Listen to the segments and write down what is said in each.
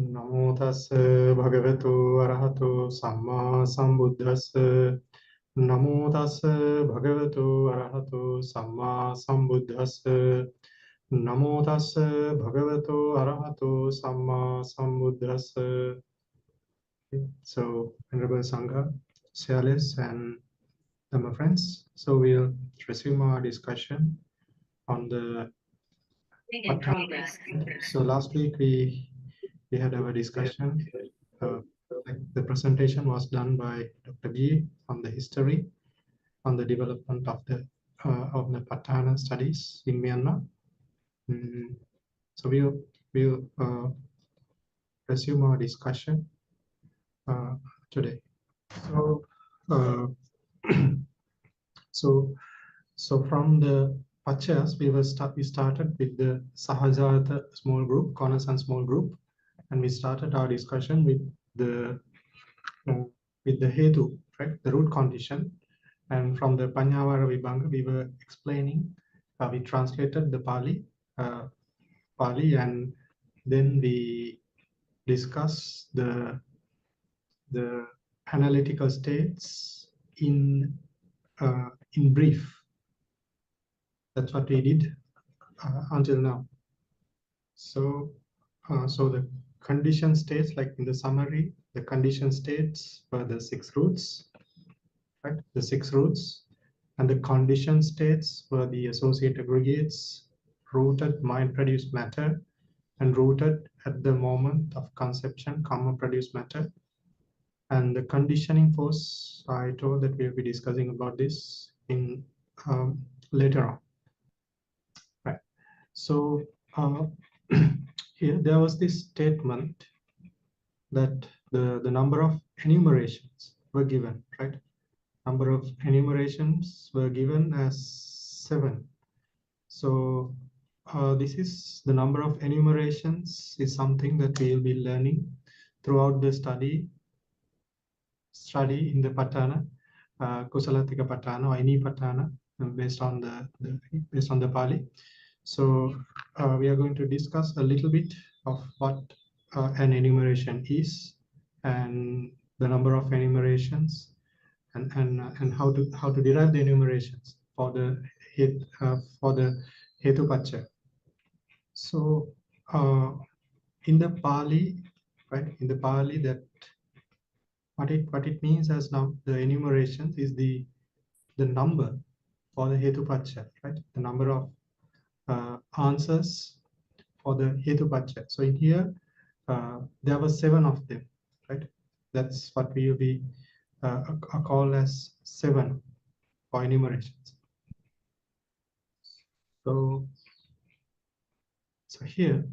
Namo tassa bhagavato arahato samma sambuddhassa. Namo tassa bhagavato arahato samma sambuddhassa. Namo tassa bhagavato arahato samma sambuddhassa. So, Venerable Sangha, Sialis and Dhamma friends, so we'll resume our discussion on the Paṭṭhāna. So last week we had our discussion. The presentation was done by Dr. G on the history, on the development of the Paṭṭhāna studies in Myanmar. So we'll resume our discussion today. So so from the Paccayas, we started with the Sahajāta small group, Konasan small group, and we started our discussion with the Hetu, right, the root condition. And from the Pañhāvara Vibhanga, we were explaining, we translated the Pali, and then we discussed the analytical states in brief. That's what we did until now. So, so the condition states, like in the summary, the condition states were the 6 roots, right? The 6 roots, and the condition states were the associate aggregates, rooted mind-produced matter, and rooted at the moment of conception, karma-produced matter. And the conditioning force, I told that we'll be discussing about this in later on. Right. So here there was this statement that the number of enumerations were given, right? Number of enumerations were given as 7. So this is the number of enumerations is something that we will be learning throughout the study in the Paṭṭhāna, Kusalattika Pat or any Paṭṭhāna, based on the Pali. So we are going to discuss a little bit of what an enumeration is, and the number of enumerations, and how to derive the enumerations for the Hetu Paccaya. So in the Pali, right? In the Pali, that what it means as now the enumerations is the number for the Hetu Paccaya, right? The number of answers for the Hetu Paccaya. So in here there were 7 of them, right? That's what we will be called as 7 for enumerations. So here,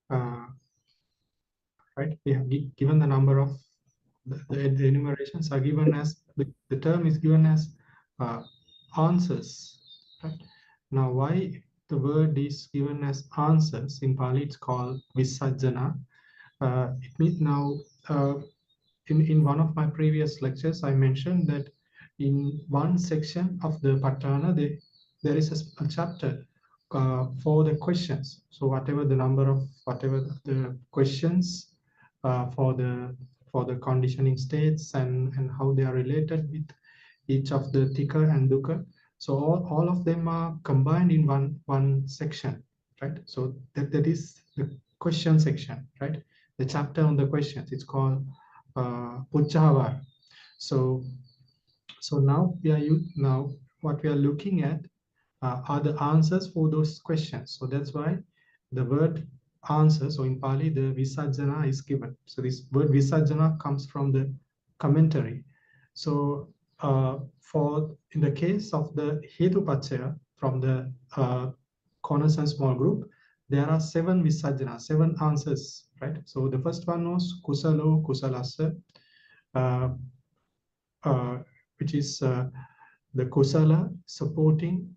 right, we have given the number of the enumerations are given as the term is given as answers, right? Now, why the word is given as answers in Pali? It's called visajjana. It means now in one of my previous lectures, I mentioned that in one section of the Paṭṭhāna, there is a chapter for the questions. So whatever the number of the questions for the conditioning states and how they are related with each of the tika and dukkha. So all of them are combined in one section, right? So that is the question section, right? The chapter on the questions. It's called Pañhāvara. So now what we are looking at are the answers for those questions. So that's why the word answer, so in Pali the visajjana is given. So this word visajjana comes from the commentary. So in the case of the Hetu Paccaya from the Konasan small group, there are 7 visajjana, 7 answers, right? So the first one was kusalo kusalassa, which is the kusala supporting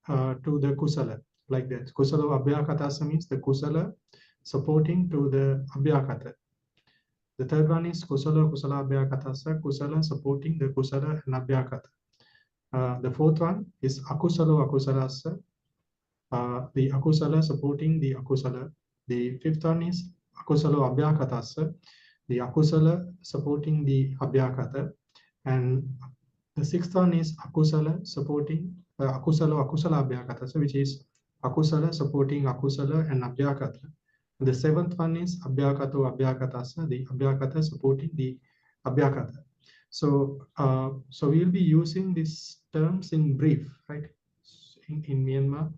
to the kusala, like that. Kusala abhyakatasa means the kusala supporting to the abhyakata. The third one is kusala abhyakatasa, kusala supporting the kusala and abhyakata. The fourth one is akusalo akusalasa, the akusala supporting the akusala. The fifth one is akusalo abhyakatassa, the akusala supporting the abhyakata, and the sixth one is akusala supporting akusalo akusala abhyakatassa, which is akusala supporting akusala and abhyakata. And the seventh one is abhyakato abhyakatassa, the abhyakata supporting the abhyakata. So, so we'll be using these terms in brief, right? In Myanmar,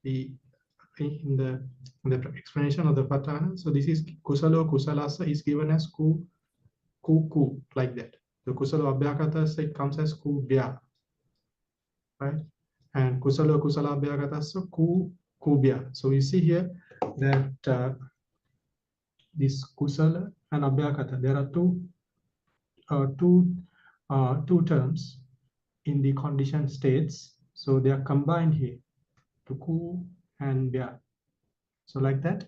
in the explanation of the Paṭṭhāna. So this is kusalo kusalasa is given as ku like that. The kusalo abhyakatasa, it comes as ku bya, right? And kusalo kusala abhyakatasa ku bya. So you see here that this kusala and abhyakata, there are two terms in the conditioned states. So they are combined here to ku and bya. So like that.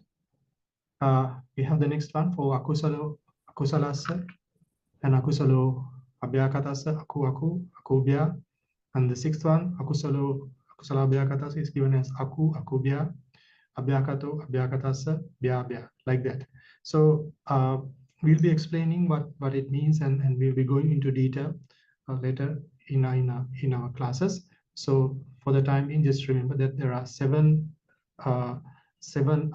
We have the next one for akusalasa and akusalo abhyakatasa, aku bya. And the sixth one, akusala abhyakatasa, is given as aku bya, abhyakato abhyakatasa, bya, like that. So we'll be explaining what it means, and we'll be going into detail later in our classes. So for the time being, just remember that there are seven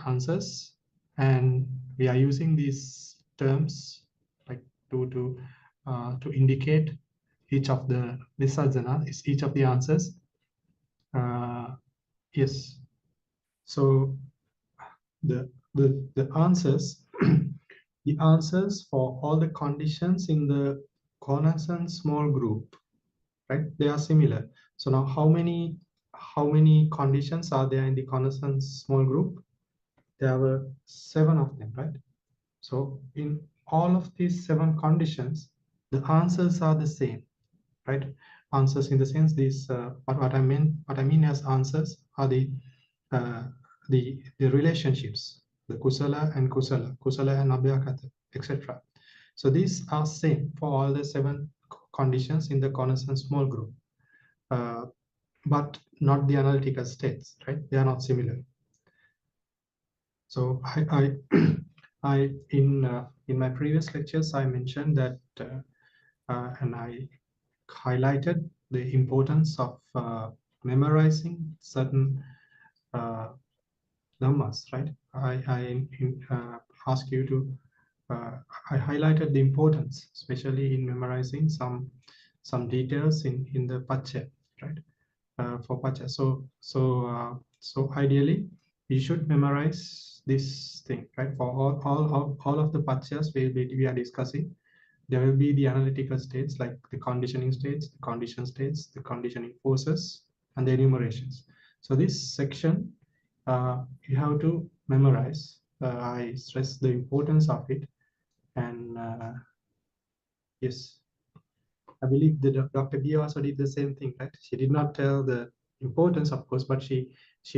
answers, and we are using these terms like to indicate each of the visarjana, is each of the answers. Yes. So the answers the answers for all the conditions in the connaissance small group, right? They are similar. So now how many conditions are there in the connaissance small group? There were 7 of them, right? So in all of these 7 conditions, the answers are the same, right? Answers in the sense these what I mean as answers are the relationships, the kusala and abhyakata, etc. So these are same for all the 7 conditions in the connaissance small group, but not the analytical states, right? They are not similar. So I in my previous lectures I mentioned that and I highlighted the importance of memorizing certain dhammas, right? I ask you to I highlighted the importance, especially in memorizing some details in the paccaya, right? For paccaya. So ideally you should memorize this thing, right? For all of the paccayas we are discussing, there will be the analytical states like the conditioning states, the condition states, the conditioning forces, and the enumerations. So this section you have to memorize. I stress the importance of it, and yes, I believe that Dr. B also did the same thing, right? She did not tell the importance, of course, but she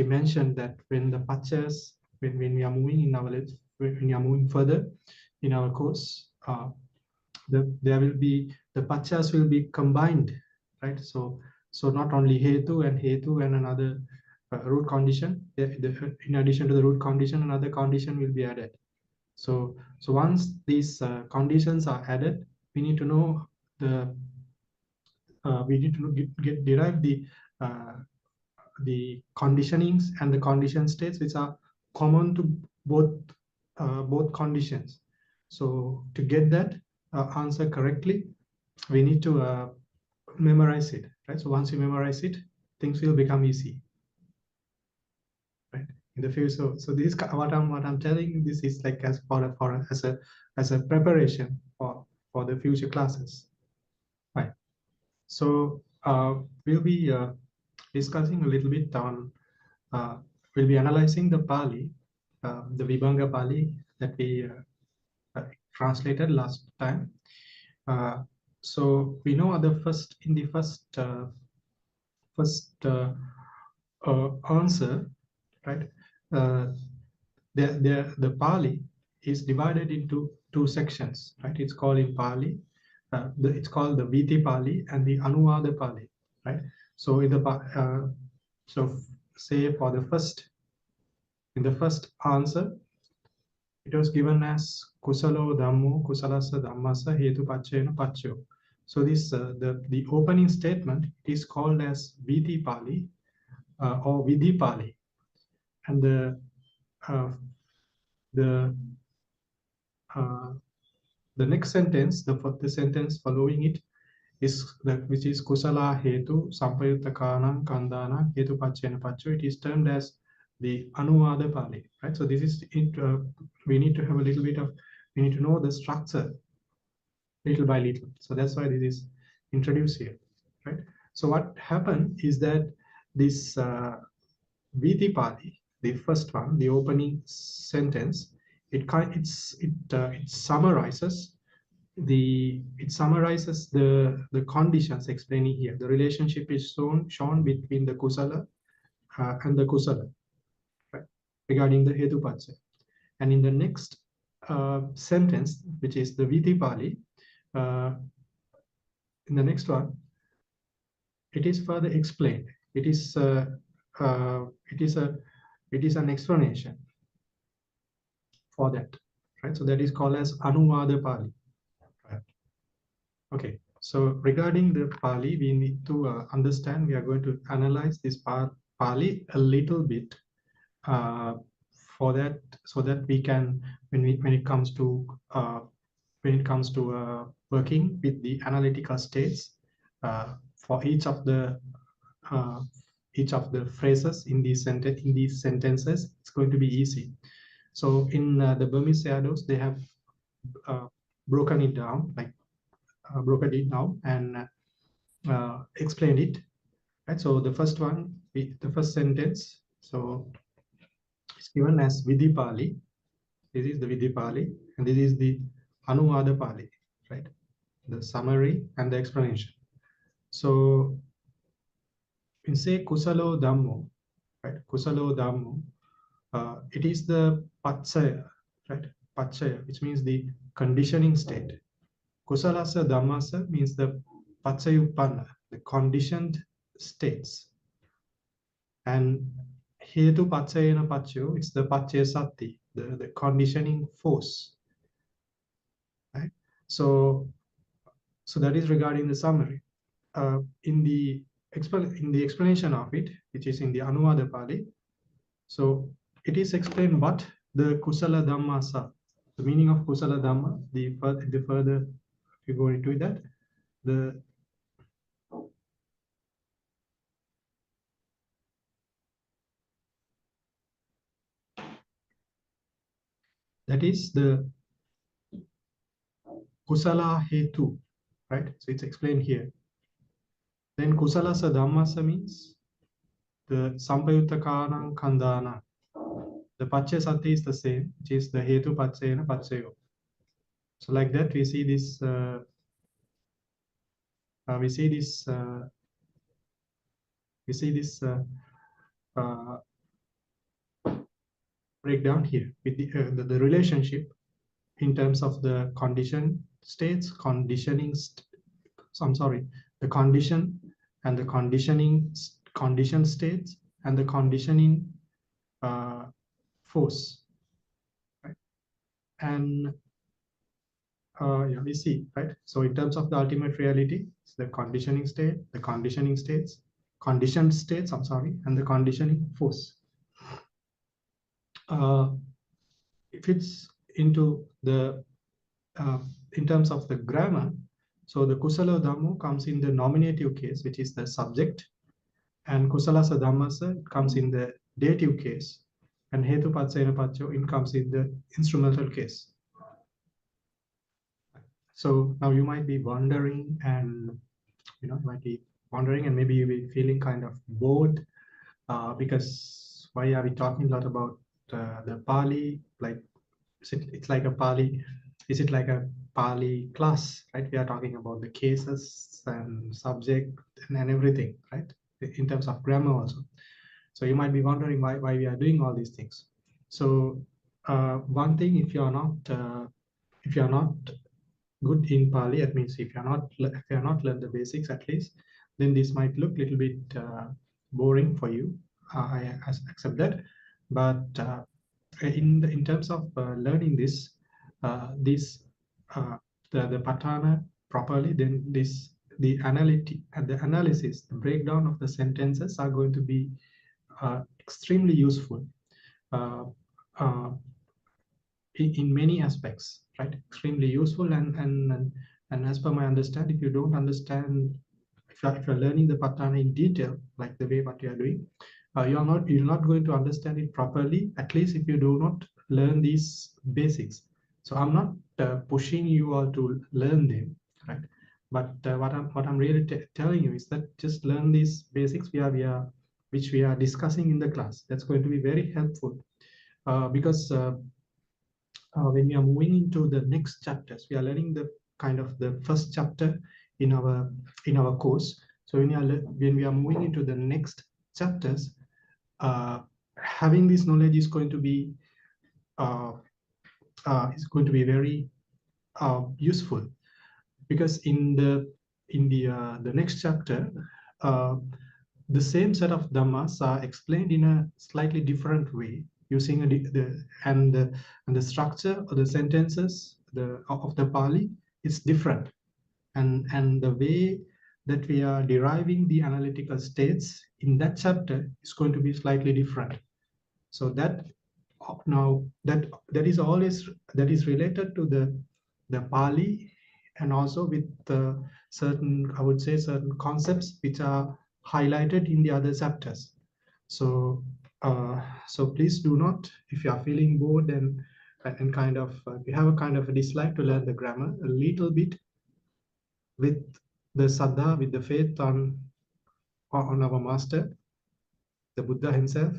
mentioned that when the paccayas, when we are moving in our lives, when we are moving further in our course, there will be the paccayas will be combined, right? So not only Hetu and another root condition, in addition to the root condition, another condition will be added. So once these conditions are added, we need to know we need to derive the conditionings and the condition states which are common to both conditions. So to get that answer correctly, we need to memorize it, right? So once you memorize it, things will become easy, right? In the future. So this is what I'm telling. This is like as a preparation for the future classes, right? So we'll be discussing a little bit on. We'll be analyzing the Pali, the Vibhanga Pali that we translated last time. So we know in the first answer, right? The Pali is divided into 2 sections, right? It's called in Pali. It's called the Viti Pali and the Anuvada Pali, right? So in the so say for the first answer, it was given as Kusalo Dhammo, Kusalasa Dhammasa, Hetu Paccayana Paccayo. So this the opening statement is called as Vidhi Pali or Vidhi Pali, and the next sentence, the sentence following it is which is Kusala Hetu Sampayuttakanam Kandana Hetu Paccayana Paccayo. It is termed as the Anuvada Pali, right? So this is it. We need to have a little bit of, we need to know the structure little by little. So that's why this is introduced here, right? So what happened is that this Vidhi Pali, the first one, the opening sentence, it summarizes the conditions explaining here. The relationship is shown between the Kusala and the Kusala, right, regarding the Hetu Paccaya. And in the next sentence, which is the Vidhi Pali, in the next one, it is further explained. It is an explanation for that, right? So that is called as Anuvada Pali. Right? Okay. So regarding the Pali, we need to understand. We are going to analyze this Pali a little bit for that, so that we can, when it comes to working with the analytical states for each of the phrases in these sentences, it's going to be easy. So in the Burmese shadows, they have broken it down and explained it. Right. So the first one, the first sentence, so it's given as Vidhi Pali. This is the Vidhi Pali, and this is the Anuvada Pali, right? The summary and the explanation. So in say Kusalo Dhammo, right? Kusalo Dhammo, it is the Paccaya, right? Paccaya, which means the conditioning state. Kusalasa Dhammasa means the paccayuppanna, the conditioned states. And Hetu Paccayana Paccayo, it's the paccayasatti, the conditioning force. Right? So that is regarding the summary. In the explanation of it, which is in the Anuvada Pali, so it is explained what the Kusala Dhammasa, the meaning of Kusala Dhamma, the further if you go into that, that is the Kusala Hetu, right? So it's explained here. Then Kusalasa Dhammasa means the Sampayuttakanam Kandana. The Paccayasatti is the same, which is the Hetu Paccayana Paccayo. So like that, we see this. Breakdown here with the relationship in terms of the condition states, the condition and the condition states and the conditioning force, right? And yeah, we see, right? So in terms of the ultimate reality, it's the conditioning state, the conditioned states, and the conditioning force. If it's into the in terms of the grammar, so the Kusala Dhammo comes in the nominative case, which is the subject, and Kusalasa Dhammasa comes in the dative case, and Hetu Paccayana Paccayo it comes in the instrumental case. So now you might be wondering, and maybe you'll be feeling kind of bored because why are we talking a lot about the Pali? Like, it's like a Pali. Is it like a Pali class, right? We are talking about the cases and subject and everything, right? In terms of grammar also. So you might be wondering why we are doing all these things. So one thing, if you are not good in Pali, that means if you are not learned the basics at least, then this might look a little bit boring for you. I accept that, but in terms of learning this, the Paṭṭhāna properly, then the analysis, the breakdown of the sentences are going to be extremely useful uh, uh, in many aspects, right? Extremely useful, and as per my understanding, if you don't understand, if you're learning the Paṭṭhāna in detail, like the way what you are doing, you're not going to understand it properly, at least if you do not learn these basics. So I'm not pushing you all to learn them, right? But what I'm really telling you is that just learn these basics which we are discussing in the class. That's going to be very helpful because when we are moving into the next chapters, we are learning the kind of the first chapter in our course. So when we are moving into the next chapters, having this knowledge is going to be very useful, because in the next chapter, the same set of dhammas are explained in a slightly different way, using the structure of the sentences of the Pali is different, and the way that we are deriving the analytical states in that chapter is going to be slightly different. So that now that is related to the Pali, and also with certain, I would say, certain concepts which are highlighted in the other chapters. So so please do not, if you are feeling bored and kind of you have a kind of a dislike to learn the grammar a little bit, with the saddha, with the faith on our master, the Buddha himself,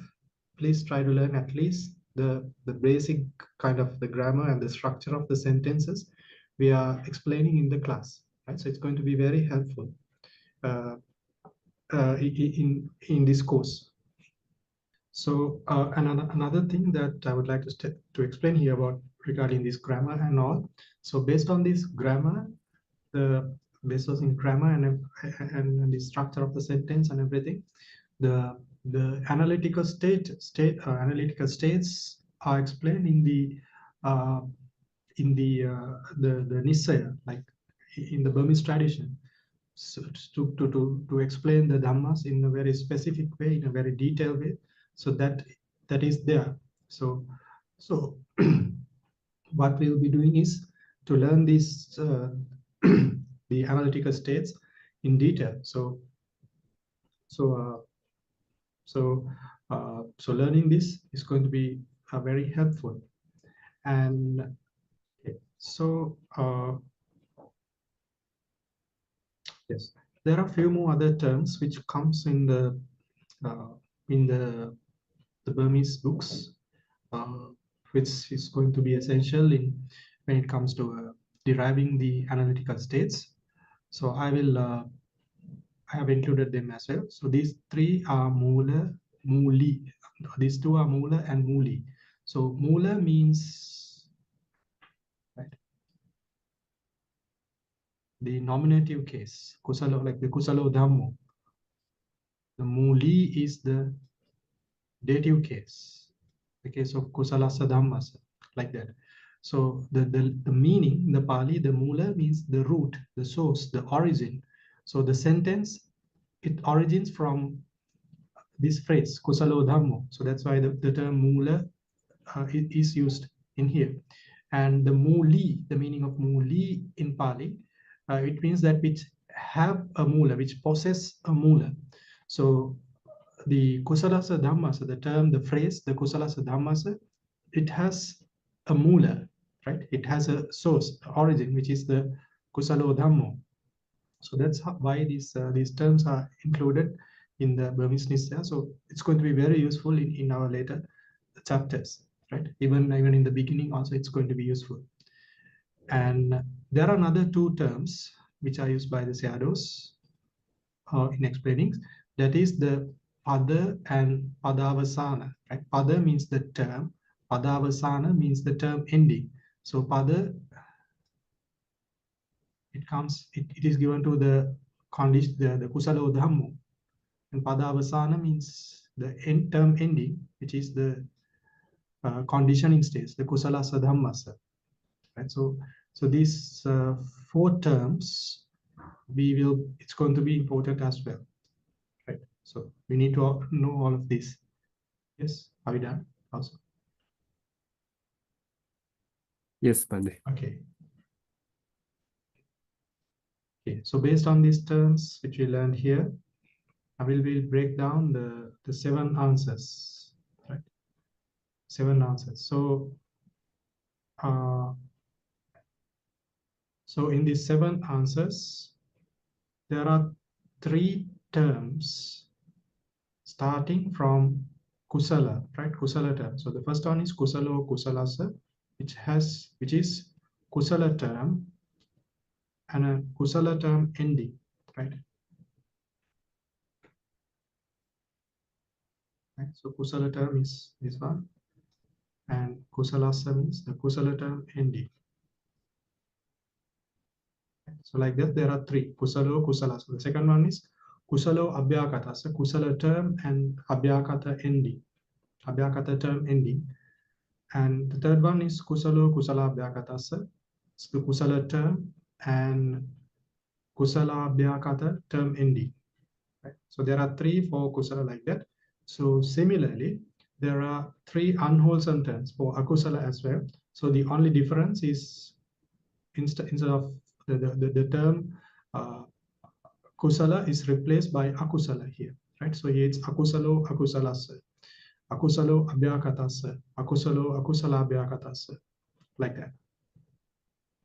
please try to learn at least the basic kind of the grammar and the structure of the sentences we are explaining in the class, right? So it's going to be very helpful in this course. So another thing that I would like to explain here about regarding this grammar and all. So based on this grammar, based on grammar and the structure of the sentence and everything, the analytical analytical states are explained in the Nisaya, like in the Burmese tradition. So to explain the dhammas in a very specific way, in a very detailed way, so that is there. So what we'll be doing is to learn these the analytical states in detail. So learning this is going to be very helpful. And so yes, there are a few more other terms which comes in the Burmese books, which is going to be essential when it comes to deriving the analytical states. So I have included them as well. So these three are Mula, Muli. These two are Mula and Muli. So Mula means, right, the nominative case, Kusala, like the Kusalattika. The Muli is the dative case, the case of Kusalattika, like that. So the meaning in the Pali, the Mula means the root, the source, the origin. So the sentence, it origins from this phrase, Kusalattika. So that's why the term Mula is used in here. And the Muli, the meaning of Muli in Pali, it means that which have a Mula, which possess a Mula. So the Kusalasa Dhammasa, the term, the phrase, the Kusalasa Dhammasa, it has a Mula, right? It has a source, origin, which is the Kusalattika. So that's why these terms are included in the Burmese Nisaya. So it's going to be very useful in our later chapters, right? Even in the beginning also, it's going to be useful. And there are another two terms which are used by the Sayadaws in explaining. That is the Pada and Padavasana, right? Pada means the term, Padavasana means the term ending. So Pada, it is given to the condition, the Kusalattika, and Padavasana means the term ending, which is the conditioning states, the Kusalasa Dhammasa. Right? So these 4 terms, it's going to be important as well. Right? So we need to know all of this. Yes, are we done? Also. Yes, Pandey. Okay. Okay. So based on these terms which we learned here, I will break down the 7 answers. Right? 7 answers. So so in these 7 answers, there are 3 terms starting from kusala, right? Kusala term. So the first one is kusalo kusalasa, which is kusala term and a kusala term ending, right? Right? So kusala term is this one, and kusalasa means the kusala term ending. So like that, there are 3, kusalo, kusala. So the second one is kusalo abhyakata, so kusala term and abhyakata ending, abhyakata term ending. And the third one is kusalo, kusala abhyakata, so the kusala term and kusala abhyakata term ending. Right? So there are 3 for kusala like that. So similarly, there are 3 unwholesome terms for akusala as well. So the only difference is instead of the term kusala is replaced by akusala here, right? So here it's akusalo akusalasa, akusalo abhyakatasa, akusalo akusala abhyakatasa, like that.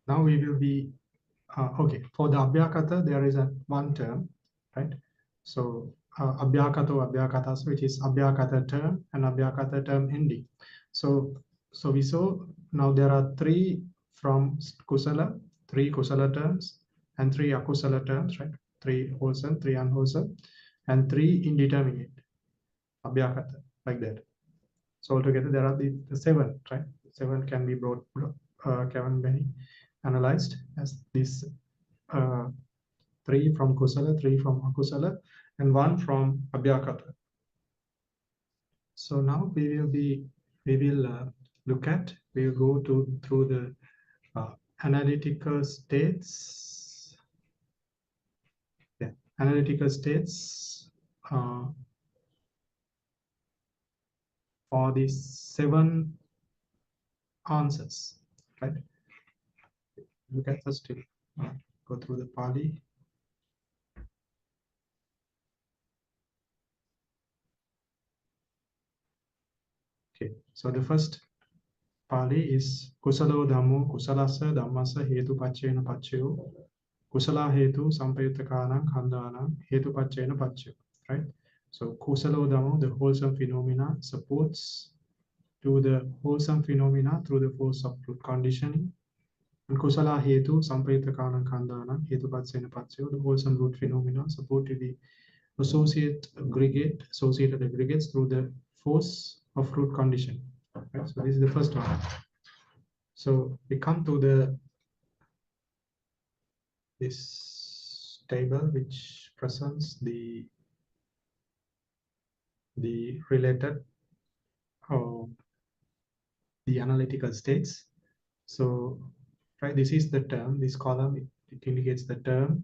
Now we will be okay. For the abhyakata, there is one term, right? So abhyakato abhyakatasa, which is abhyakata term and abhyakata term ending. So we saw now there are 3 from kusala, 3 kusala terms and 3 akusala terms, right? 3 wholesome, 3 unwholesome, and 3 indeterminate, abhyakata, like that. So altogether there are the 7, right? 7 can be can be analyzed as this 3 from kusala, 3 from akusala, and 1 from abhyakata. So now we will go through the analytical states. Yeah, analytical states for these 7 answers, right? Look at first, go through the Pali. Okay, so the first Pali is kusalo dhammo kusalasa dhammasa hetu paccayana paccayo kusala hetu sampayuttakanam khandhanam hetu paccayana paccayo, right? So kusalo dhammo, the wholesome phenomena, supports to the wholesome phenomena through the force of root conditioning. And kusala hetu sampayuttakanam khandhanam hetu paccayana paccayo, the wholesome root phenomena support to the associated aggregates through the force of root condition. Right? So this is the first one. So we come to this table which presents the related the analytical states. So right, this is the term, this column, it indicates the term,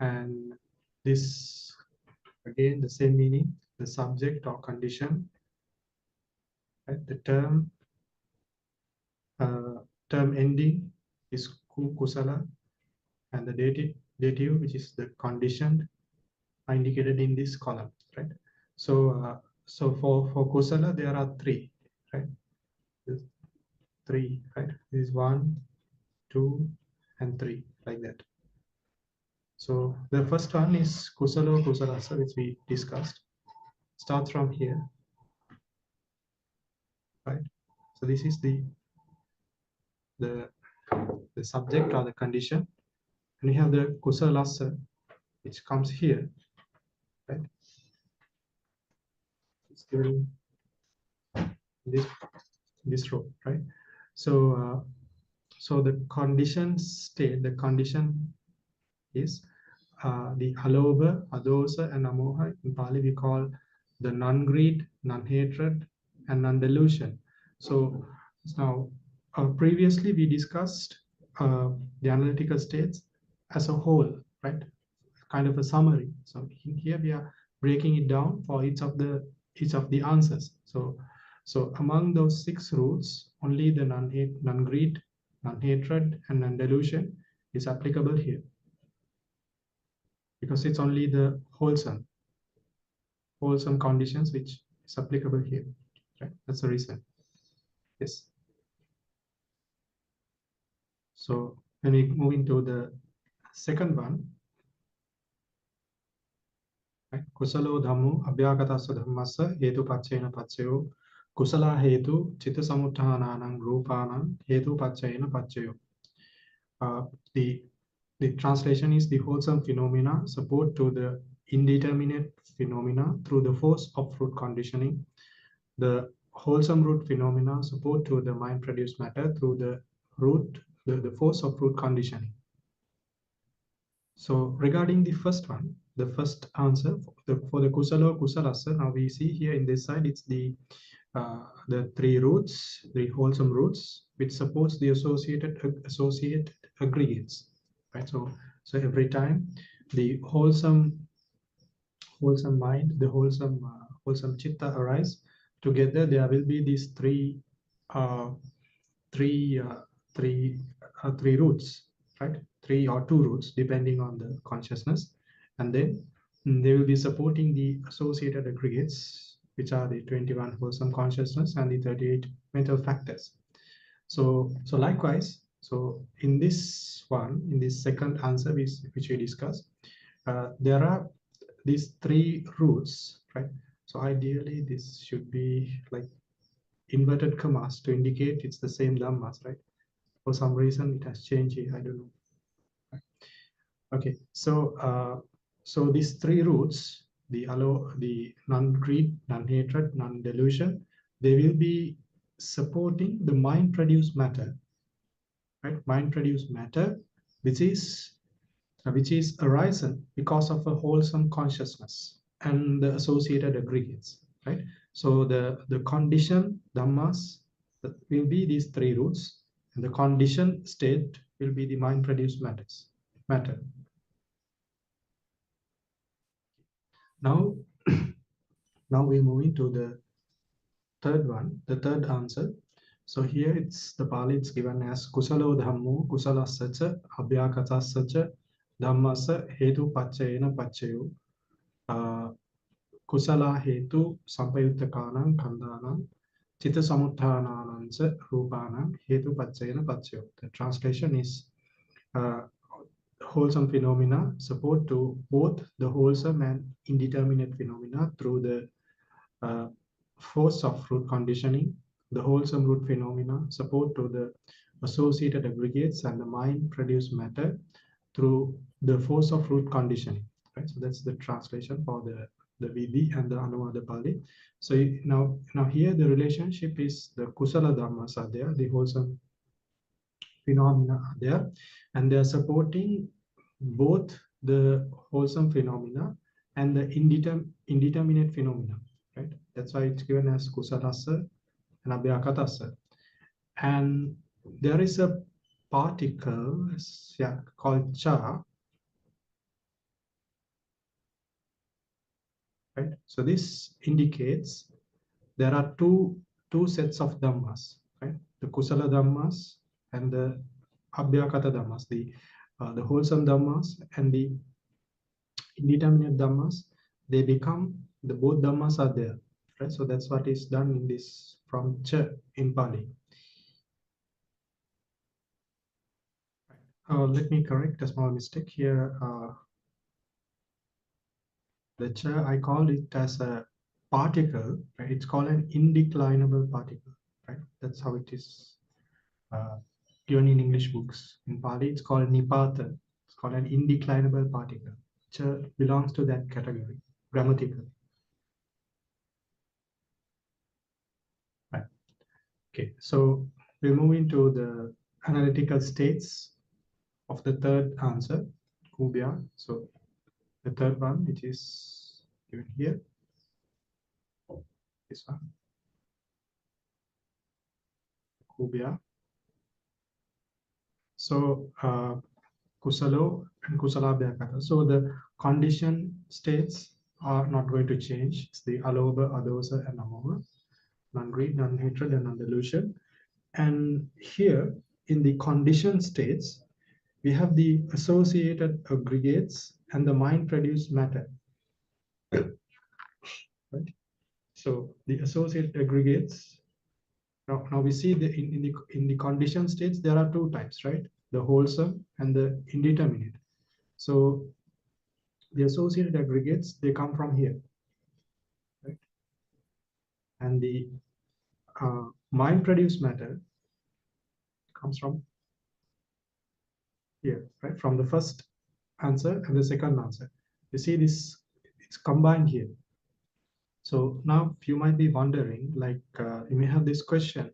and this again the same meaning, the subject or condition, right? The term ending is kusala, and the dative, which is the conditioned, are indicated in this column, right? So so for kusala there are 3, right? There's 3, right? This is 1, 2, and 3, like that. So the first one is kusalo kusalasa, which we discussed. Start from here, right? So this is the subject or the condition, and we have the kusalasa, which comes here, right? It's given this row, right? So so the condition state, the condition is the alobha, adosa, and amoha. In Pali we call the non-greed, non-hatred, and non-delusion. So now, previously we discussed the analytical states as a whole, right? Kind of a summary. So here we are breaking it down for each of the answers. So among those 6 roots, only the non-hate, non-greed, non-hatred, and non-delusion is applicable here, because it's only the wholesome conditions which is applicable here, right? That's the reason. Yes. So when we move into the second one, right? Kusalo dhammo abhyagatassa dhammassa hetu paccayena paccayo kusala hetu chitta samutthānānaṁ rūpānaṁ hetu paccayena paccayo. The translation is: the wholesome phenomena support to the indeterminate phenomena through the force of root conditioning. The wholesome root phenomena support to the mind-produced matter through the force of root conditioning. So regarding the first one, the first answer for the kusala kusalasa, now we see here in this side, it's the 3 roots, the wholesome roots, which supports the associated aggregates, right? So every time the wholesome mind, the wholesome chitta arise together, there will be these three roots, right? 3 or 2 roots depending on the consciousness, and then they will be supporting the associated aggregates, which are the 21 wholesome consciousness and the 38 mental factors. So likewise, so in this second answer which we discussed, there are these 3 roots, right? So ideally this should be like inverted commas to indicate it's the same dhammas, right? For some reason it has changed here, I don't know. Okay, so so these 3 roots, the non-greed, non-hatred, non-delusion, they will be supporting the mind-produced matter, right? Mind-produced matter, which is arisen because of a wholesome consciousness and the associated aggregates, right? So the condition dhammas will be these 3 roots, and the condition state will be the mind-produced matter. Now, we're moving to the third one, the third answer. So here it's the Pali, it's given as kusalo dhammo kusalassacha abhyakatassacha dhammasa hetu paccayena paccayo kusala hetu sampayuttakanam khandhanam chitta samutthānānaṁ ca rūpānaṁ hetu paccayena paccayo. The translation is wholesome phenomena support to both the wholesome and indeterminate phenomena through the force of root conditioning. The wholesome root phenomena support to the associated aggregates and the mind-produced matter through the force of root conditioning. Right? So that's the translation for the Vidi and the Anuvada Pali. So now here the relationship is the kusala dhammas are there, the wholesome phenomena are there, and they are supporting both the wholesome phenomena and the indeterminate phenomena, right? That's why it's given as kusalasa and abhyakatasa. And there is a particle called cha, right? So this indicates there are two sets of dhammas, right? The kusala dhammas and the abhyakata dhammas, the wholesome dhammas and the indeterminate dhammas. They become the both dhammas are there, right? So that's what is done in this from cha in Pali. Let me correct a small mistake here. The cha, I call it as a particle, right? It's called an indeclinable particle, right? That's how it is given in English books. In Pali, it's called nipata. It's called an indeclinable particle. Cha belongs to that category, grammatical. Right. Okay, so we'll move into the analytical states of the third answer, kubya. So the third one, which is given here, this one. kubya. So kusalo and kusalabhyakata. So the condition states are not going to change. It's the aloba, adosa, and amova, non-greed, non-hatred, and non-delusion. And here in the condition states, we have the associated aggregates and the mind-produced matter. Right? So the associated aggregates. Now we see in the condition states there are two types, right? The wholesome and the indeterminate. So the associated aggregates, they come from here, right? And the mind-produced matter comes from here, right? From the first answer and the second answer. You see this, it's combined here. So now you might be wondering, like you may have this question,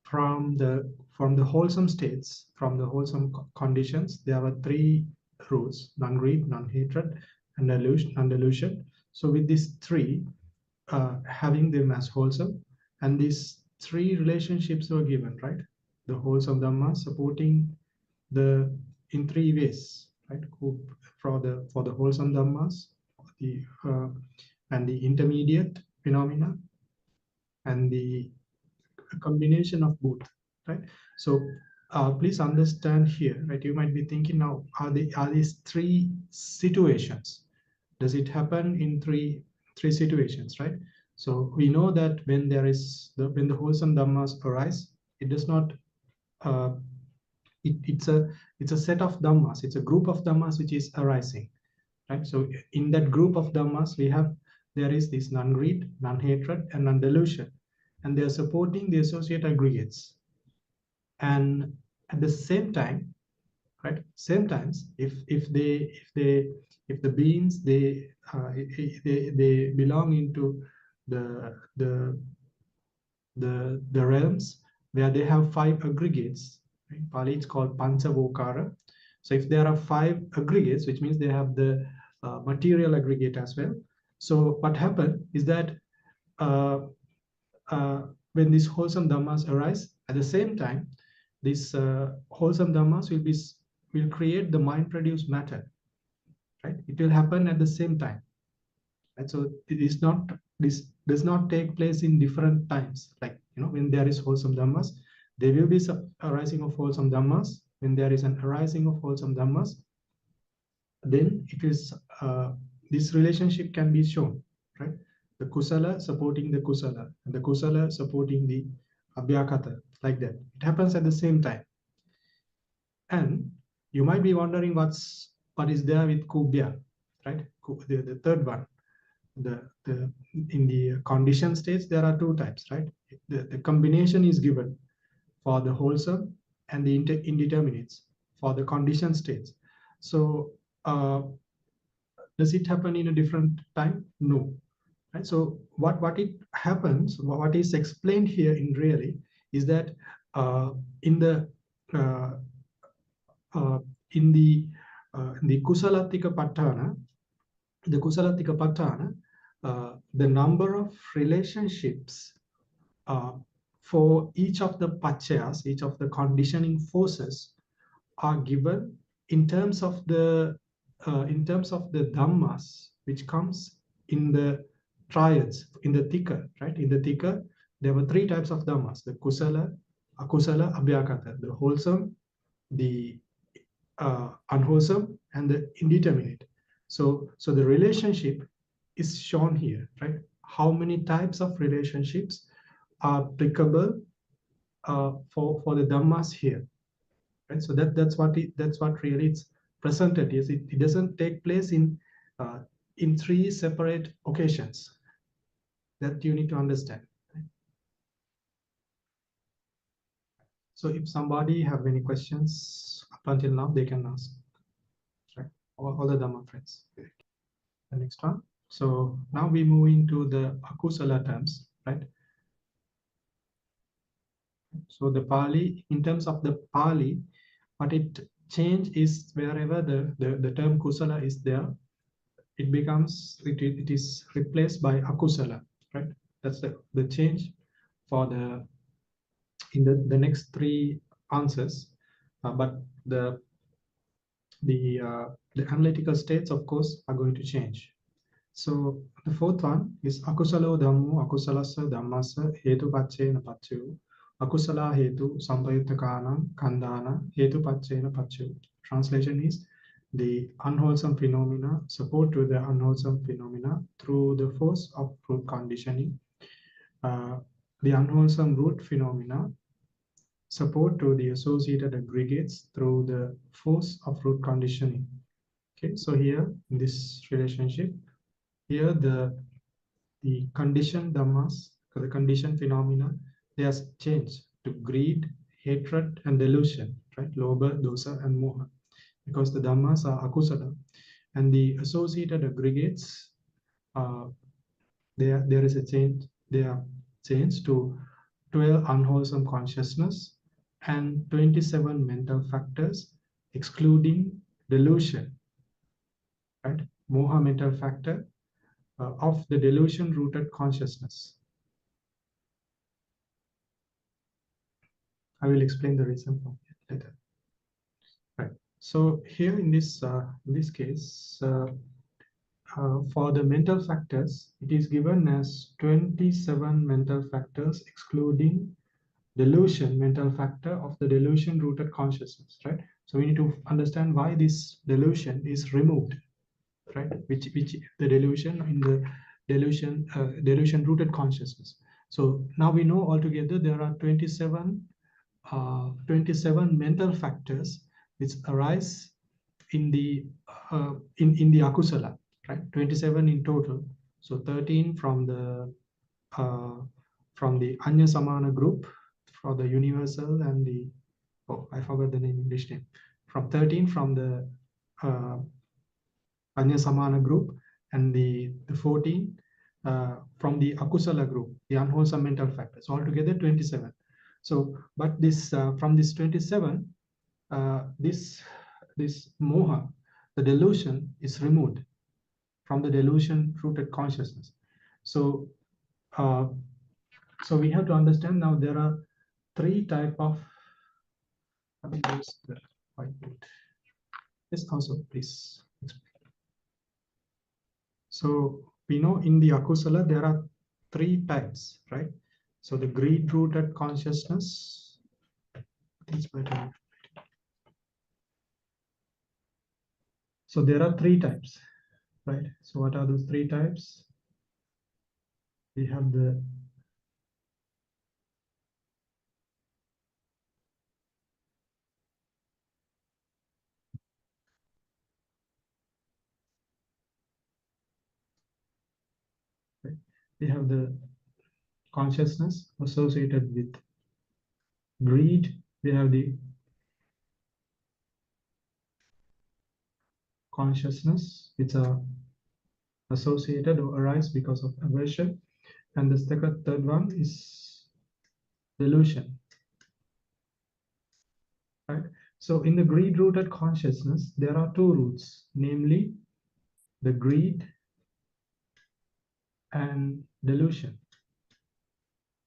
from the wholesome states, from the wholesome conditions, there are three roots: non-greed, non-hatred, and non-delusion. So with these three, having them as wholesome, and these three relationships were given, right? The wholesome dhamma supporting the in three ways, right? For the wholesome dhammas, the and the intermediate phenomena, and the combination of both, right? So please understand here, right? You might be thinking now, are these three situations? Does it happen in three situations, right? So we know that when when the wholesome dhammas arise, it does not it's a set of dhammas, it's a group of dhammas which is arising, right? So in that group of dhammas, there is this non-greed, non-hatred, and non-delusion, and they are supporting the associate aggregates. And at the same time, right, same times, if the beings, they belong into the realms where they have five aggregates, right? Pali it's called panchavokara. So if there are five aggregates, which means they have the material aggregate as well. So what happened is that when these wholesome dhammas arise, at the same time, these wholesome dhammas will create the mind-produced matter, right? It will happen at the same time, and so this does not take place in different times. Like, when there is wholesome dhammas, there will be some arising of wholesome dhammas. When there is an arising of wholesome dhammas, then it is this relationship can be shown, right? The kusala supporting the kusala, and the kusala supporting the abhyakata, like that. It happens at the same time. And you might be wondering what is there with kubya, right? The third one. In the condition states, there are two types, right? The combination is given for the wholesome and the indeterminates for the condition states. So does it happen in a different time? No. Right? So what it happens, what is explained here in really is that in the Kusalattika Paṭṭhāna, the number of relationships for each of the paccayas, each of the conditioning forces, are given in terms of the dhammas which comes in the triads, in the tika, right? In the tika, there were three types of dhammas: the kusala, akusala, abhyakata, the wholesome, the unwholesome, and the indeterminate. So the relationship is shown here, right? How many types of relationships are applicable for the dhammas here, right? So that's what really it's presented. Is it doesn't take place in three separate occasions. That you need to understand. Right? So if somebody have any questions up until now, they can ask. Right? All the Dhamma friends. Okay. The next one. So now we move into the akusala terms, right? So the Pali, in terms of the Pali, what it change is wherever the term kusala is there, it becomes, it is replaced by akusala, right? That's the change for the in the next three answers, but the analytical states, of course, are going to change. So the fourth one is akusalo dhammo akusalasa dhammasa hetu paccayena paccayu akusala hetu sampayuttakanam kandana hetu paccayena paccayu. Translation is the unwholesome phenomena support to the unwholesome phenomena through the force of root conditioning. The unwholesome root phenomena support to the associated aggregates through the force of root conditioning. Okay, so here in this relationship, here the conditioned dhammas, the conditioned phenomena, they have changed to greed, hatred, and delusion, right? Lobha, dosa, and moha, because the dhammas are akusala, and the associated aggregates, there is a change. They are changed to 12 unwholesome consciousness and 27 mental factors, excluding delusion, right? Moha mental factor of the delusion-rooted consciousness. I will explain the reason for it later. Right. So here in this case, for the mental factors, it is given as 27 mental factors, excluding delusion mental factor of the delusion-rooted consciousness. Right. So we need to understand why this delusion is removed. Right. Which the delusion in the delusion-rooted consciousness. So now we know altogether there are 27 mental factors which arise in the akusala, right? 27 in total. So 13 from the Anya Samana group for the universal, and the I forgot the name, English name. From 13 from the Anya Samana group, and the 14 from the akusala group, the unwholesome mental factors. Altogether 27. So, but this from this 27, this moha, the delusion, is removed from the delusion-rooted consciousness. So, so we have to understand now there are three type of. Let me use the whiteboard. This also, please. So we know in the akusala there are three types, right? So the greed-rooted consciousness. It's better. So there are three types, right? So what are those three types? We have the consciousness associated with greed. We have the consciousness which are associated or arise because of aversion, and the third one is delusion, right? So in the greed-rooted consciousness, there are two roots, namely the greed and delusion.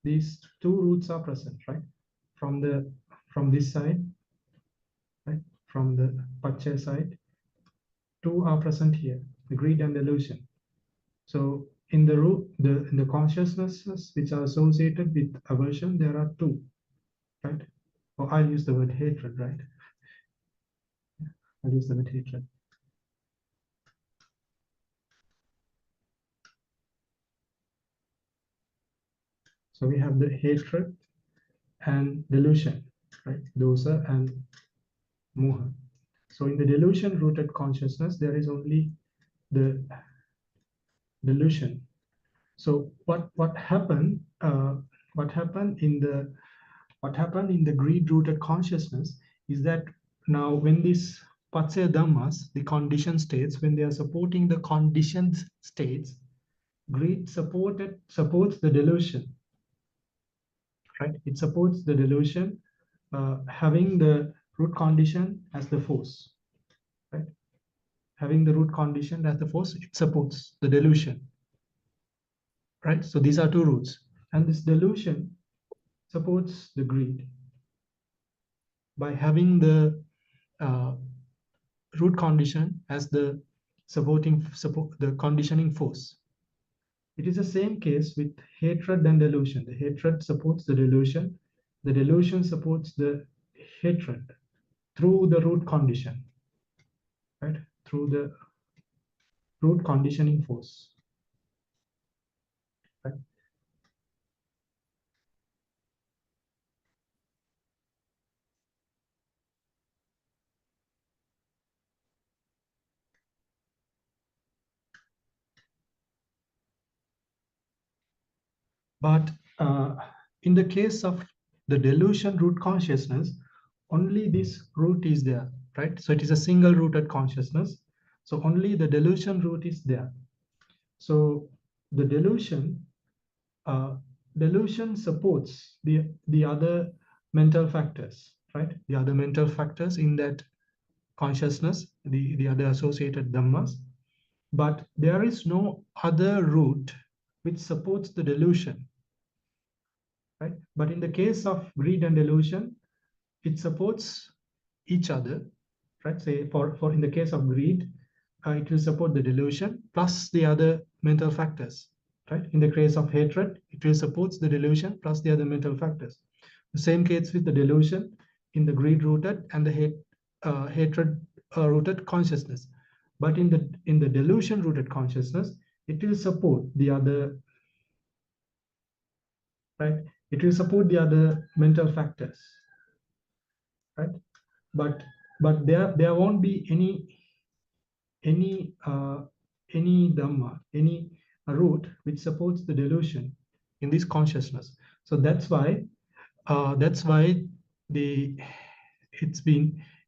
These two roots are present, right? From this side, right? From the Paccaya side, two are present here, the greed and delusion. So in the root, in the consciousnesses which are associated with aversion, there are two, right? Or I'll use the word hatred, right? I'll use the word hatred. So we have the hatred and delusion, right? Dosa and moha. So in the delusion-rooted consciousness, there is only the delusion. So what happened in the greed-rooted consciousness is that now when these paccayadhammas, the conditioned states, when they are supporting the conditioned states, greed supports the delusion, right? It supports the delusion, having the root condition as the force, right? Having the root condition as the force, it supports the delusion, right? So these are two roots, and this delusion supports the greed by having the root condition as the the conditioning force. It is the same case with hatred and delusion. The hatred supports the delusion supports the hatred through the root condition, right? Through the root conditioning force, right? But in the case of the delusion root consciousness, only this root is there, right? So it is a single rooted consciousness. So only the delusion root is there. So the delusion supports the other mental factors, right? The other mental factors in that consciousness, the other associated dhammas. But there is no other root which supports the delusion, right? But in the case of greed and delusion, it supports each other, right? Say for in the case of greed, it will support the delusion plus the other mental factors, right? In the case of hatred, it will support the delusion plus the other mental factors. The same case with the delusion in the greed rooted and the hatred rooted consciousness. But in the delusion rooted consciousness, it will support the other, right? It will support the other mental factors, right? But there won't be any dhamma, any root which supports the delusion in this consciousness. So that's why the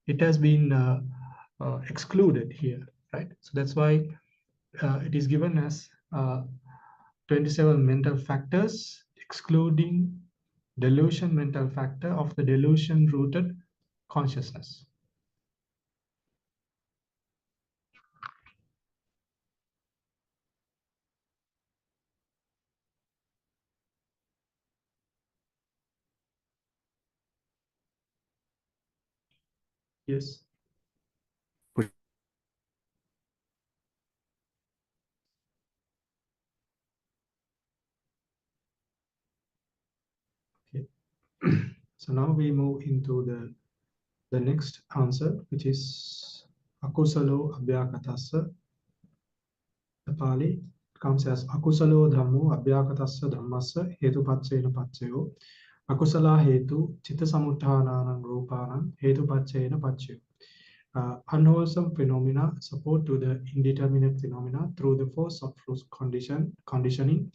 it has been excluded here, right? So that's why it is given as 27 mental factors excluding delusion mental factor of the delusion rooted consciousness. Yes. Okay. So now we move into the next answer, which is akusalo abhyakatassa. The Pali comes as akusalo dhammo abhyakatassa dhammassa hetu paccayena paccayo. Akusala hetu chitta samutthānānaṁ rūpānaṁ hetu paccayena paccayo. Unwholesome phenomena support to the indeterminate phenomena through the force of conditioning.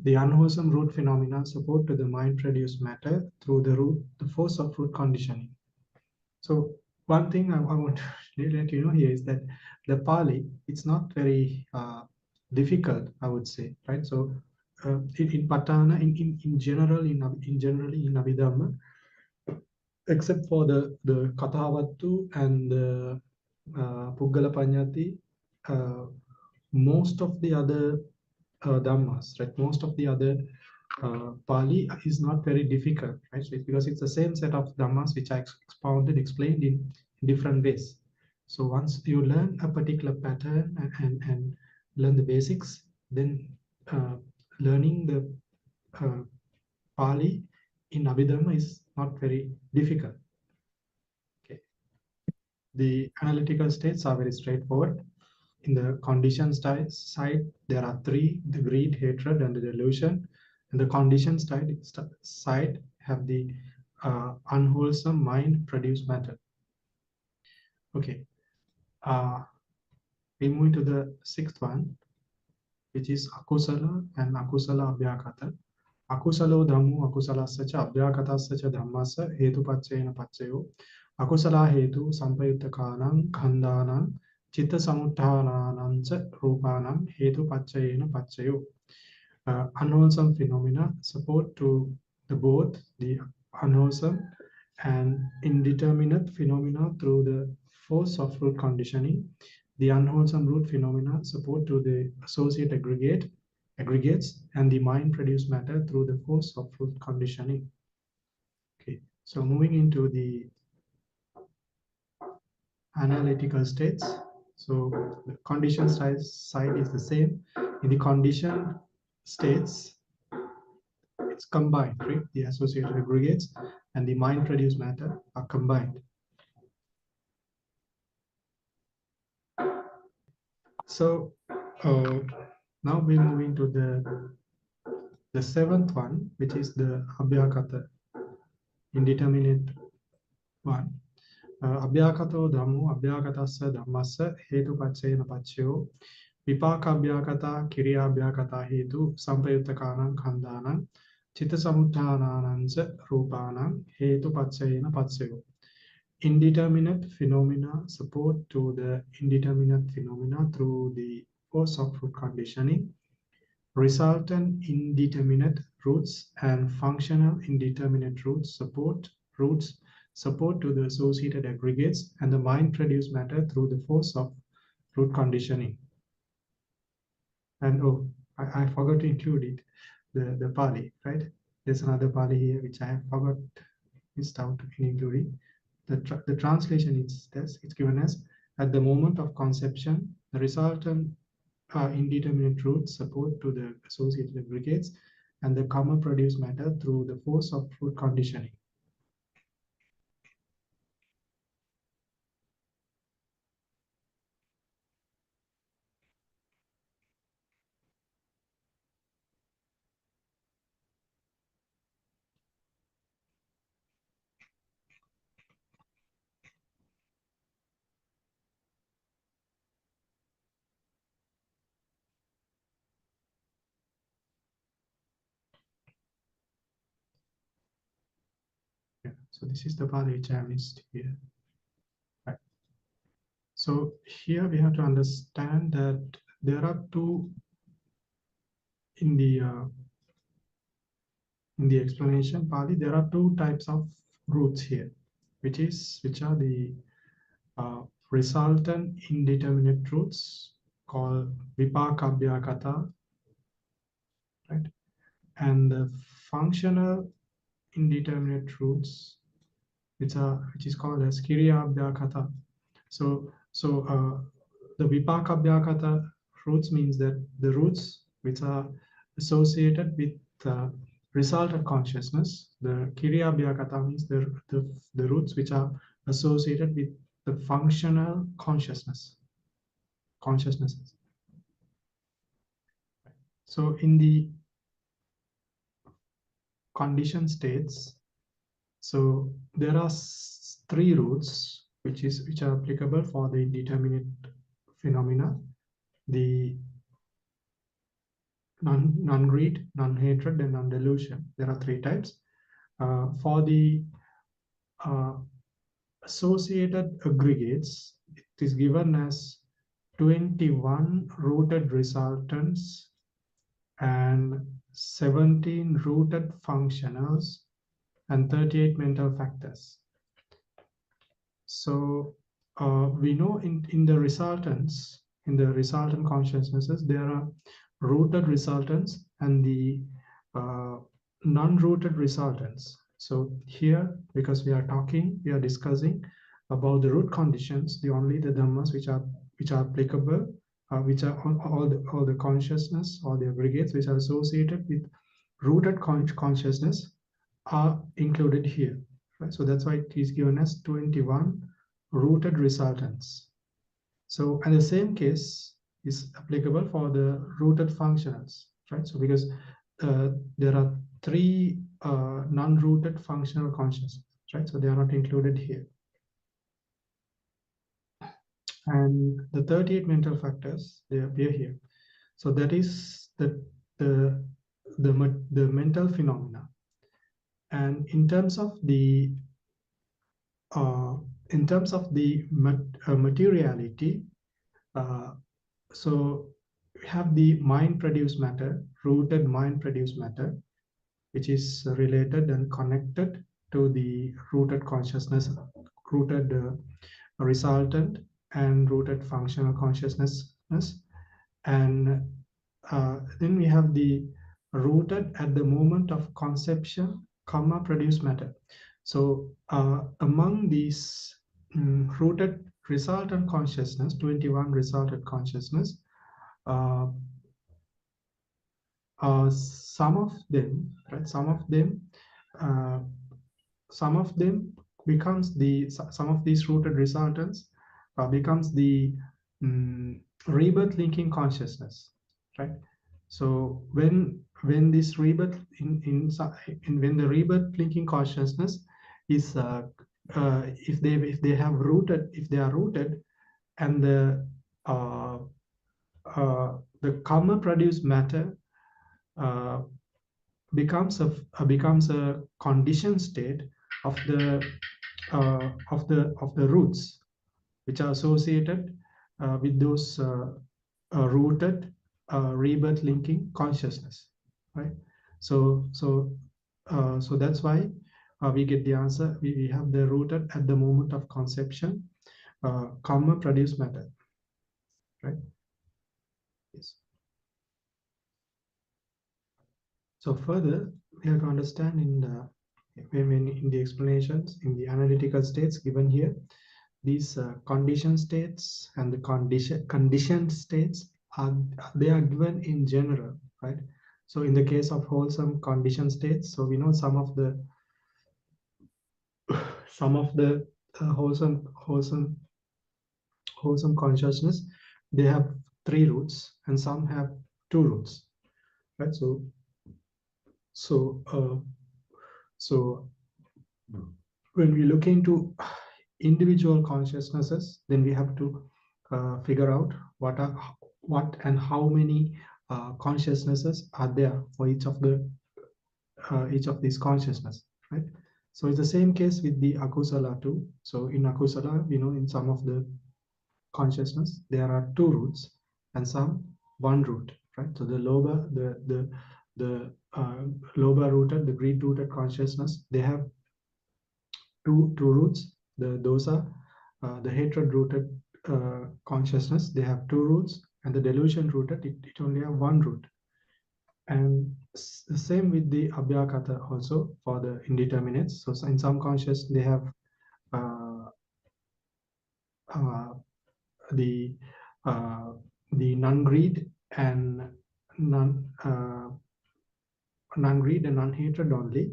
The unwholesome root phenomena support to the mind-produced matter through the force of root conditioning. So one thing I want to let you know here is that the Pali, it's not very difficult, I would say, right? So in Paṭṭhāna, in generally in Abhidhamma, except for the Kathavattu and the Puggala Paññāti, most of the other dhammas, right? Most of the other Pali is not very difficult, right? So because it's the same set of dhammas which I explained in different ways. So once you learn a particular pattern and learn the basics, then learning the Pali in Abhidhamma is not very difficult. Okay. The analytical states are very straightforward. In the condition side, there are three: the greed, hatred, and the delusion. And the condition side have the unwholesome mind-produced matter. Okay. We move to the sixth one, which is akusala and akusala abhyakata. Akusalo dhammo akusalasya cha abhyakatasya cha dhammassa hetu paccayena paccayo. Akusala hetu sampayuttakanam khandhanam chitta samutthānānaṁ ca rūpānaṁ hetu paccayena paccayo. Unwholesome phenomena support to both the unwholesome and indeterminate phenomena through the force of root conditioning. The unwholesome root phenomena support to the associate aggregates and the mind-produced matter through the force of root conditioning. So moving into the analytical states. So the condition side is the same. In the condition states, it's combined, right? The associated aggregates and the mind-produced matter are combined. So now we're moving to the seventh one, which is the abhyakata, indeterminate one. Abhyakato dhammo abhyakatassa dhammassa hetu paccayena paccayo vipaka abhyakata kiriya abhyakata hetu sampayuttakanam khandhanam chitta samutthānānaṁ rūpānaṁ hetu paccayena paccayo. Indeterminate phenomena support to the indeterminate phenomena through the force of root conditioning. Resultant indeterminate roots and functional indeterminate roots support to the associated aggregates and the mind-produced matter through the force of root conditioning. And oh, I forgot to include it, the Pali, right? There's another Pali here which I forgot missed out in including. The translation is this. It's given as at the moment of conception, the resultant indeterminate roots support to the associated aggregates and the comma produced matter through the force of root conditioning. Yeah, so this is the part which I missed here. Right. So here we have to understand that there are two in the explanation Pali. There are two types of roots here, which are the resultant indeterminate roots called vipaka, right? And the functional indeterminate roots, which is called as kiriya. So the vipaka roots means that the roots which are associated with resultant consciousness. The kiriya means the roots which are associated with the functional consciousnesses. So in the condition states, so there are three roots which are applicable for the indeterminate phenomena: the non-greed, non-hatred, and non-delusion. There are three types. For the associated aggregates, it is given as 21 rooted resultants and 17 rooted functionals and 38 mental factors. So we know in the resultants, in the resultant consciousnesses, there are rooted resultants and the non-rooted resultants. So here, because we are discussing about the root conditions, the dhammas which are applicable, which are all the consciousness or the aggregates which are associated with rooted consciousness are included here. Right? So that's why it is given as 21 rooted resultants. So, and the same case is applicable for the rooted functionals, right? So because there are three non-rooted functional consciousness, right? So they are not included here. And the 38 mental factors, they appear here. So that is the mental phenomena. And in terms of the materiality, so we have the mind-produced matter, rooted mind-produced matter, which is related and connected to the rooted consciousness, rooted resultant, and rooted functional consciousness. And then we have the rooted at the moment of conception, comma produced matter. So among these rooted resultant consciousness, 21 resultant consciousness, some of them, right? Some of them becomes some of these rooted resultants becomes the rebirth linking consciousness, right? So when this rebirth in when the rebirth linking consciousness is if they have rooted, if they are rooted, and the karma produced matter uh, becomes a conditioned state of the roots which are associated with those rooted rebirth linking consciousness, right? So that's why we get the answer. We have the rooted at the moment of conception, karma produced matter, right? Yes. So further, we have to understand in the explanations in the analytical states given here, these conditioned states and the conditioned states are given in general, right? So in the case of wholesome conditioned states, so we know some of the wholesome consciousness, they have 3 roots and some have 2 roots, right? So when we look into individual consciousnesses, then we have to figure out what and how many consciousnesses are there for each of these consciousness, right? So it's the same case with the akusala too. So in akusala, we know in some of the consciousness there are 2 roots and some 1 root, right? So the loba, the loba rooted, the greed rooted consciousness, they have two roots. The dosa, the hatred rooted consciousness, they have 2 roots, and the delusion rooted, it only have 1 root. And the same with the abhyakata also for the indeterminates. So in some conscious they have the non-greed and non-greed and non-hatred only,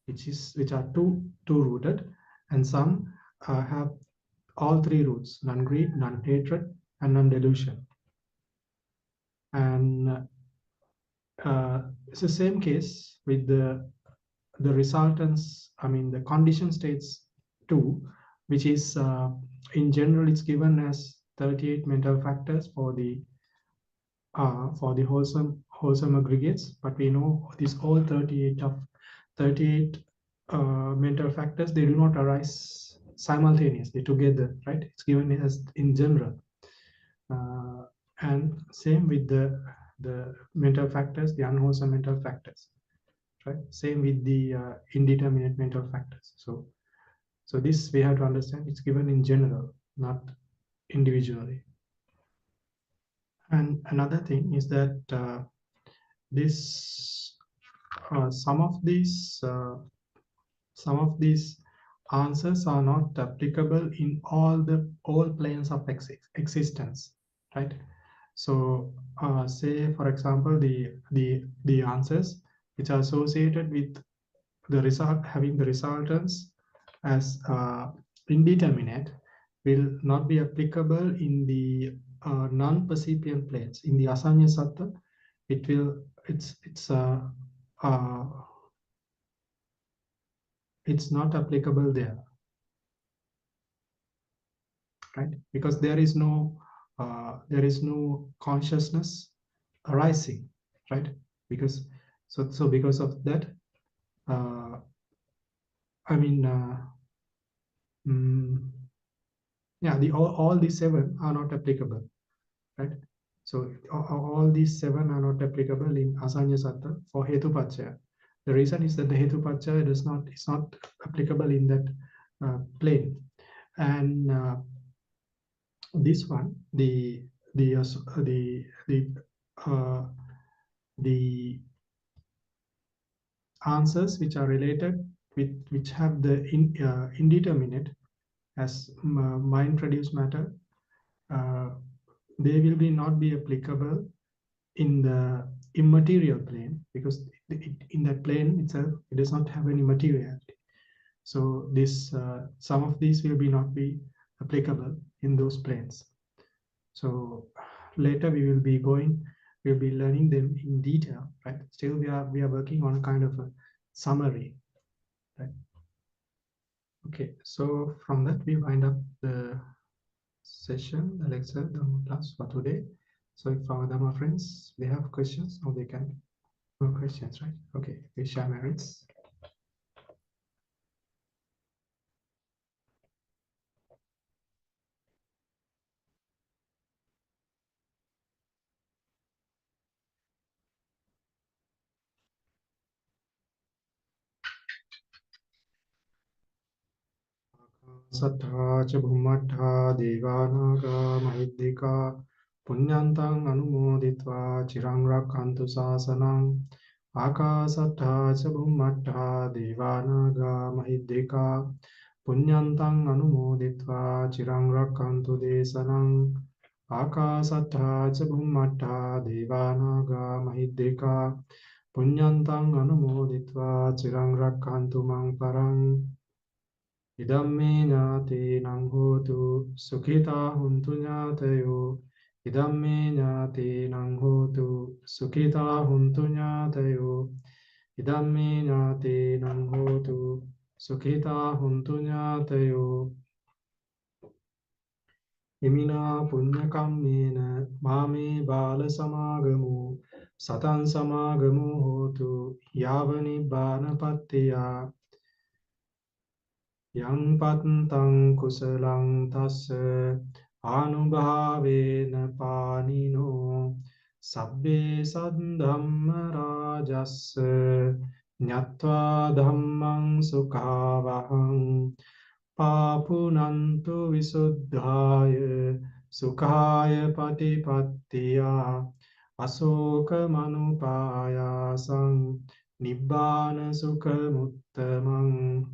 which are two rooted, and some have all 3 roots: non-greed, non-hatred, and non-delusion. And it's the same case with the resultants, I mean the condition states too, which is in general it's given as 38 mental factors for the wholesome aggregates, but we know these all 38 mental factors, they do not arise simultaneously together, right? It's given as in general. And same with the mental factors, the unwholesome mental factors, right? Same with the indeterminate mental factors. So this we have to understand, it's given in general, not individually. And another thing is that some of these answers are not applicable in all planes of existence, right? So say for example the answers which are associated with the result, having the resultants as indeterminate, will not be applicable in the non-percipient planes. In the asanya sattva, it's not applicable there, right? Because there is no consciousness arising, right? Because because of that, I mean, yeah, all these 7 are not applicable, right? So all these 7 are not applicable in asanya sattva for hetu paccaya. The reason is that the hetu paccaya is not applicable in that plane. And this one, the answers which are related which have the indeterminate as mind-produced matter, they will be not be applicable in the immaterial plane, because in that plane itself it does not have any materiality. So this some of these will be not be applicable in those planes. So later we'll be learning them in detail, right? Still we are working on a kind of a summary, right? Okay, so from that we wind up the session, the lecture, the class for today. So if our Dhamma friends, they have questions, or they can no questions, right? Okay, we share merits. Sattva cha bhummattha devanaga mahiddhika punyantang anumoditva chirang rakkantu sasanam akasattha cha bhummattha devanaga mahiddhika punyantang anumoditva chirang rakkantu desanam akasattha cha bhummattha devanaga mahiddhika punyantang anumoditva chirang rakkantu mang parang Idamme ñātīnaṁ hotu sukhita huntu ñātayo. Idamme ñātīnaṁ hotu sukhita huntu ñātayo. Idamme ñātīnaṁ hotu sukhita huntu ñātayo. Imina punya kammena mame bala samagamu satan samagamu hotu yavani bana pattiya. Yang patantang kusalang tassa anubhavena panino sabbe saddhamma rajassa nyatva dhammang sukhavahang papunantu visuddhaya sukhaya patipattiya asoka manupayasang nibbana sukhamuttamang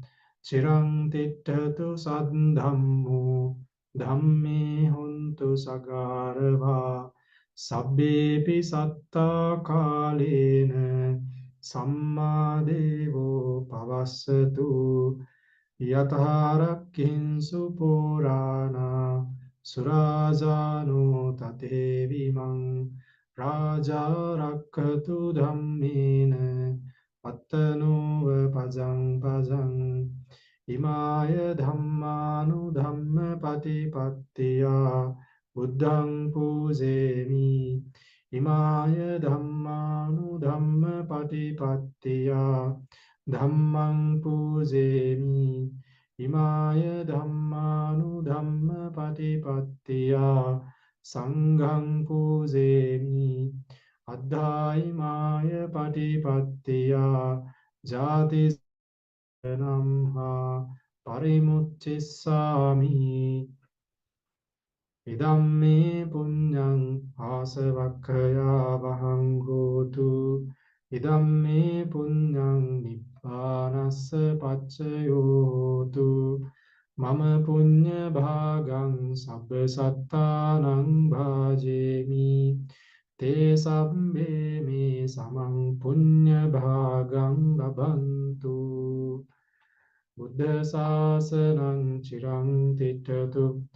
Chirang tittatu saddhammu dhamme huntu sagarava sabbepi satta kalena sammadevo pavassatu yatharakkinsu purana surajano tatevimang raja rakkatu dhammena pattanova pajang pajang Imaya dhammanu dhamma patipattiya buddhang pujemi. Imaya dhammanu dhamma patipattiya dhammang pujemi. Imaya dhammanu dhamma patipattiya sanghang pujemi. Addha imaya patipattiya jati Namha parimuccissami idamme punyang asavakkaya vahang hotu idamme punyang nibbanassa paccayotu mama punya bhagang sabba sattanang bhajemi te sabbe me samang punya bhagang labantu Buddha sasanang chirang tittatu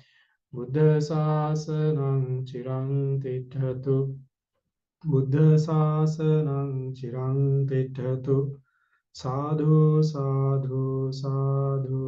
Buddha sasanang chirang tittatu Buddha sasanang chirang tittatu Sadhu sadhu sadhu